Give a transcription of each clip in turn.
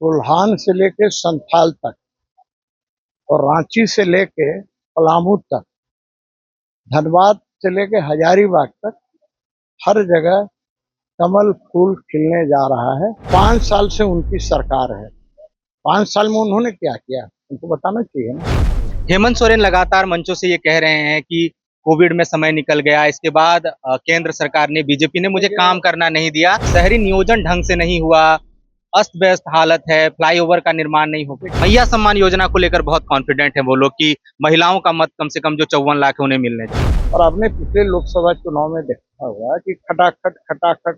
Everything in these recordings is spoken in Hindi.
बुल्हान से लेके संथाल तक और रांची से लेके पलामू तक, धनबाद से लेके हजारीबाग तक हर जगह कमल फूल खिलने जा रहा है। 5 साल से उनकी सरकार है। 5 साल में उन्होंने क्या किया, उनको बताना चाहिए ना। हेमंत सोरेन लगातार मंचों से ये कह रहे हैं कि कोविड में समय निकल गया, इसके बाद केंद्र सरकार ने, बीजेपी ने मुझे काम करना नहीं दिया, शहरी नियोजन ढंग से नहीं हुआ, अस्त व्यस्त हालत है, फ्लाईओवर का निर्माण नहीं हो पाया। मैया सम्मान योजना को लेकर बहुत कॉन्फिडेंट है वो लोग कि महिलाओं का मत कम से कम जो 54 लाख है उन्हें मिलने चाहिए। और आपने पिछले लोकसभा चुनाव में देखा होगा कि खटाखट खटाखट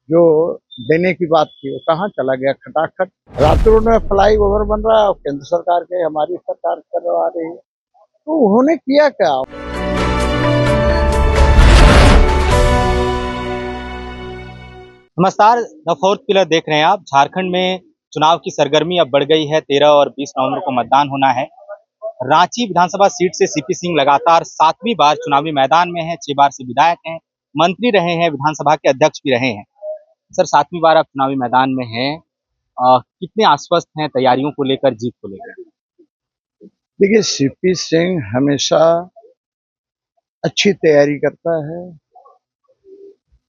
जो देने की बात थी वो कहाँ चला गया। खटाखट रातों में फ्लाई ओवर बन रहा है और केंद्र सरकार के, हमारी सरकार करवा रही है। तो उन्होंने किया क्या? नमस्कार, द फोर्थ पिलर देख रहे हैं आप। झारखंड में चुनाव की सरगर्मी अब बढ़ गई है। 13 और 20 नवंबर को मतदान होना है। रांची विधानसभा सीट से सीपी सिंह लगातार 7वीं बार चुनावी मैदान में हैं। 6 बार से विधायक हैं, मंत्री रहे हैं, विधानसभा के अध्यक्ष भी रहे हैं। सर, 7वीं बार आप चुनावी मैदान में हैं, कितने आश्वस्त हैं तैयारियों को लेकर, जीत को लेकर? देखिए, सीपी सिंह हमेशा अच्छी तैयारी करता है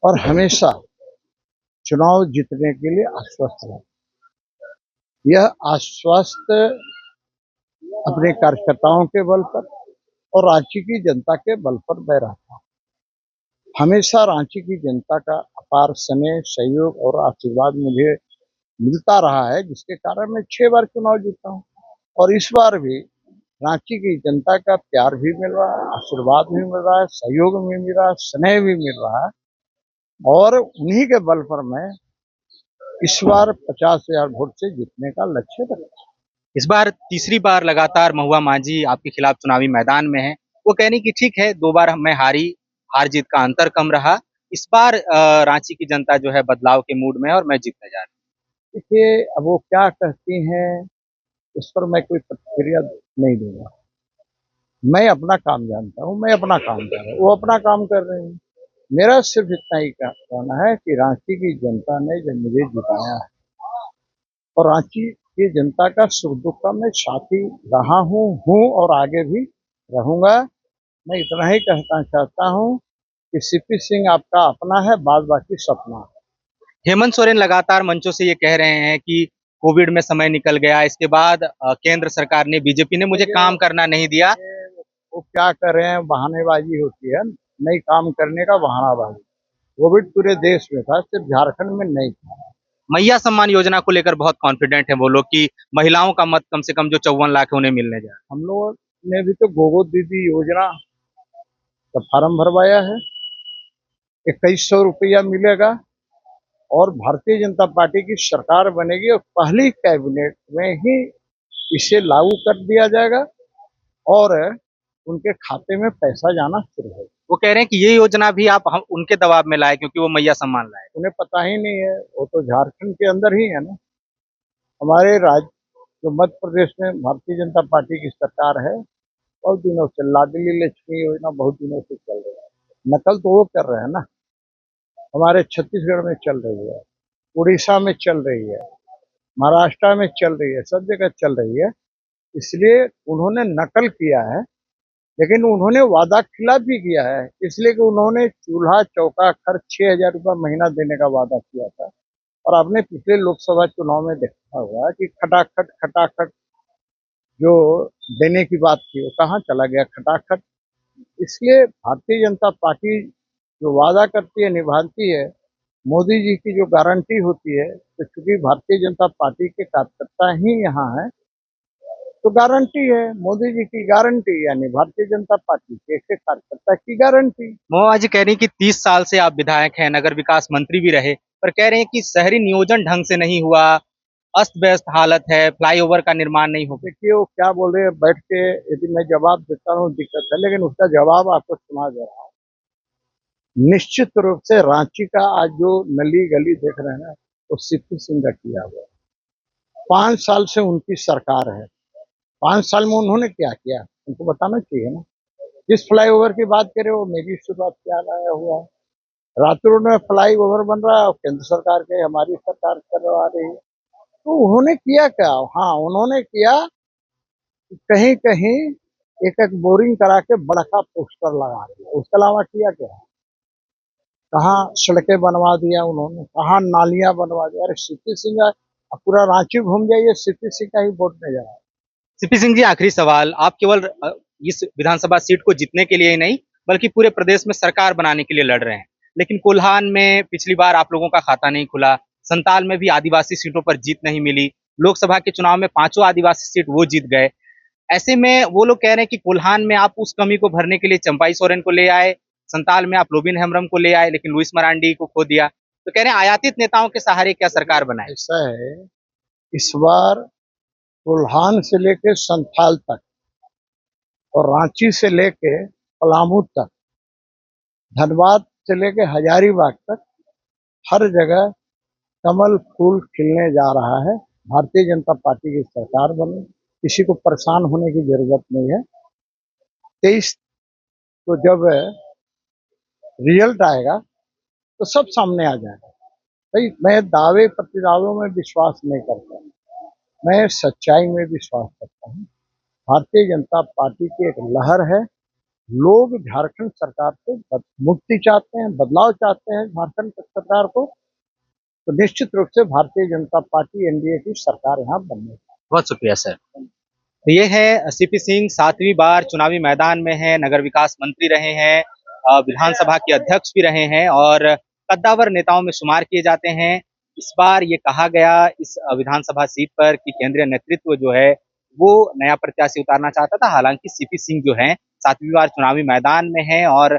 और हमेशा चुनाव जीतने के लिए आश्वस्त है। यह आश्वस्त अपने कार्यकर्ताओं के बल पर और रांची की जनता के बल पर मैं रहता हूँ। हमेशा रांची की जनता का अपार स्नेह, सहयोग और आशीर्वाद मुझे मिलता रहा है, जिसके कारण मैं 6 बार चुनाव जीता हूँ। और इस बार भी रांची की जनता का प्यार भी मिल रहा है, आशीर्वाद भी मिल रहा है, सहयोग भी मिल रहा है, स्नेह भी मिल रहा है। और उन्हीं के बल पर मैं इस बार 50,000 वोट से जीतने का लक्ष्य रखता हूँ। इस बार तीसरी बार लगातार महुआ मांझी आपके खिलाफ चुनावी मैदान में है। वो कह रही कि ठीक है, 2 बार मैं हारी, हार जीत का अंतर कम रहा। इस बार रांची की जनता जो है बदलाव के मूड में है और मैं जीतने जा रही देखिए, अब वो क्या कहती हैं उस पर मैं कोई प्रतिक्रिया नहीं दूंगा। मैं अपना काम जानता हूँ, मैं अपना काम कर रहा हूँ, वो अपना काम कर रहे हैं। मेरा सिर्फ इतना ही कहना है कि रांची की जनता ने जब मुझे जिताया है और रांची की जनता का सुख दुख का मैं साथी रहा हूँ और आगे भी रहूंगा। मैं इतना ही कहना चाहता हूँ कि सीपी सिंह आपका अपना है, बाद बाकी सपना है। है। हेमंत सोरेन लगातार मंचों से ये कह रहे हैं कि कोविड में समय निकल गया, इसके बाद केंद्र सरकार ने, बीजेपी ने मुझे काम करना नहीं दिया। वो क्या कर रहे हैं, बहानेबाजी होती है, नहीं काम करने का बहानाबाजी। कोविड पूरे देश में था, सिर्फ झारखंड में नहीं था। मैया सम्मान योजना को लेकर बहुत कॉन्फिडेंट है वो लोग कि महिलाओं का मत कम से कम जो 54 लाख है उन्हें मिलने जा रहा हम लोगों ने भी तो गोगो दीदी योजना का फार्म भरवाया है। 2100 रुपया मिलेगा और भारतीय जनता पार्टी की सरकार बनेगी और पहली कैबिनेट में ही इसे लागू कर दिया जाएगा और उनके खाते में पैसा जाना शुरू होगा। वो कह रहे हैं कि ये योजना भी आप हम उनके दबाव में लाए क्योंकि वो मैया सम्मान लाए। उन्हें पता ही नहीं है, वो तो झारखंड के अंदर ही है ना। हमारे राज्य जो मध्य प्रदेश में भारतीय जनता पार्टी की सरकार है, बहुत दिनों से लाडली लक्ष्मी योजना बहुत दिनों से चल रही है। नकल तो वो कर रहे हैं ना, हमारे छत्तीसगढ़ में चल रही है, उड़ीसा में चल रही है, महाराष्ट्र में चल रही है, सब जगह चल रही है। इसलिए उन्होंने नकल किया है, लेकिन उन्होंने वादा खिलाफ भी किया है। इसलिए कि उन्होंने चूल्हा चौका खर्च 6,000 रुपया महीना देने का वादा किया था। और आपने पिछले लोकसभा चुनाव में देखा होगा कि खटाखट खटाखट जो देने की बात थी वो कहाँ चला गया। खटाखट इसलिए भारतीय जनता पार्टी जो वादा करती है निभाती है। मोदी जी की जो गारंटी होती है, तो चूंकि भारतीय जनता पार्टी के कार्यकर्ता ही यहाँ है, तो गारंटी है मोदी जी की गारंटी, यानी भारतीय जनता पार्टी के कार्यकर्ता की गारंटी। मोआ जी कह रही हैं कि 30 साल से आप विधायक हैं, नगर विकास मंत्री भी रहे, पर कह रहे हैं कि शहरी नियोजन ढंग से नहीं हुआ, अस्त व्यस्त हालत है, फ्लाईओवर का निर्माण नहीं हो पाया। देखिए, वो क्या बोल रहे हैं बैठ के, यदि मैं जवाब देता हूँ दिक्कत है, लेकिन उसका जवाब आपको सुना दे रहा हूँ। निश्चित रूप से रांची का आज जो नली गली देख रहे हैं ना, वो सीपी सिंह का किया हुआ है। 5 साल से उनकी सरकार है। 5 साल में उन्होंने क्या किया, उनको बताना चाहिए ना। जिस फ्लाईओवर की बात करें वो मेरी शुरुआत क्या लाया हुआ है। रातों में फ्लाई ओवर बन रहा है और केंद्र सरकार के, हमारी सरकार करवा रही है। तो उन्होंने किया क्या? हाँ, उन्होंने किया कि कहीं कहीं एक एक बोरिंग करा के बड़का पोस्टर लगा दिया, उसके अलावा किया क्या? कहाँ सड़कें बनवा दिया उन्होंने, कहाँ नालियां बनवा दिया। अरे सीपी सिंह, आप पूरा रांची घूम जाइए, सीपी सिंह का ही वोट नजर आए। सीपी सिंह जी, आखिरी सवाल, आप केवल इस विधानसभा सीट को जीतने के लिए ही नहीं बल्कि पूरे प्रदेश में सरकार बनाने के लिए लड़ रहे हैं, लेकिन कोल्हान में पिछली बार आप लोगों का खाता नहीं खुला, संताल में भी आदिवासी सीटों पर जीत नहीं मिली, लोकसभा के चुनाव में 5 आदिवासी सीट वो जीत गए। ऐसे में वो लोग कह रहे हैं कि कोल्हान में आप उस कमी को भरने के लिए चंपाई सोरेन को ले आए, संताल में आप लोबिन हेम्ब्रम को ले आए, लेकिन लुइस मरांडी को खो दिया। तो कह रहे हैं आयातित नेताओं के सहारे क्या सरकार बनाए। ऐसा है, इस बार कोल्हान से लेके संथाल तक और रांची से लेके पलामू तक, धनबाद से लेके हजारीबाग तक हर जगह कमल फूल खिलने जा रहा है। भारतीय जनता पार्टी की सरकार बने, किसी को परेशान होने की जरूरत नहीं है। 23 को जब रिजल्ट आएगा तो सब सामने आ जाएगा। भाई, मैं दावे प्रतिदावों में विश्वास नहीं करता, मैं सच्चाई में विश्वास करता हूँ। भारतीय जनता पार्टी की एक लहर है। लोग झारखंड सरकार से मुक्ति चाहते हैं, बदलाव चाहते हैं झारखंड सरकार को। तो निश्चित रूप से भारतीय जनता पार्टी एनडीए की सरकार यहाँ बनने। बहुत शुक्रिया सर। तो ये है सीपी सिंह, 7वीं बार चुनावी मैदान में है, नगर विकास मंत्री रहे हैं, विधानसभा के अध्यक्ष भी रहे हैं और कद्दावर नेताओं में शुमार किए जाते हैं। इस बार ये कहा गया इस विधानसभा सीट पर कि केंद्रीय नेतृत्व जो है वो नया प्रत्याशी उतारना चाहता था। हालांकि सीपी सिंह जो है 7वीं बार चुनावी मैदान में है और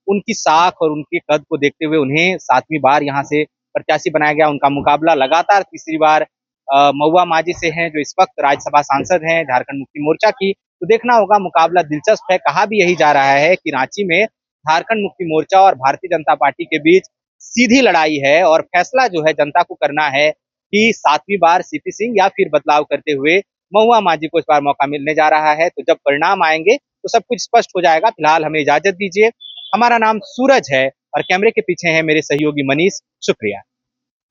उनकी साख और उनके कद को देखते हुए उन्हें 7वीं बार यहाँ से प्रत्याशी बनाया गया। उनका मुकाबला लगातार तीसरी बार महुआ माझी से हैं, जो इस वक्त राज्यसभा सांसद हैं झारखंड मुक्ति मोर्चा की। तो देखना होगा, मुकाबला दिलचस्प है। कहा भी यही जा रहा है कि रांची में झारखंड मुक्ति मोर्चा और भारतीय जनता पार्टी के बीच सीधी लड़ाई है और फैसला जो है जनता को करना है कि 7वीं बार सीपी सिंह या फिर बदलाव करते हुए महुआ माझी को इस बार मौका मिलने जा रहा है। तो जब परिणाम आएंगे तो सब कुछ स्पष्ट हो जाएगा। फिलहाल हमें इजाजत दीजिए। हमारा नाम सूरज है और कैमरे के पीछे है मेरे सहयोगी मनीष। शुक्रिया।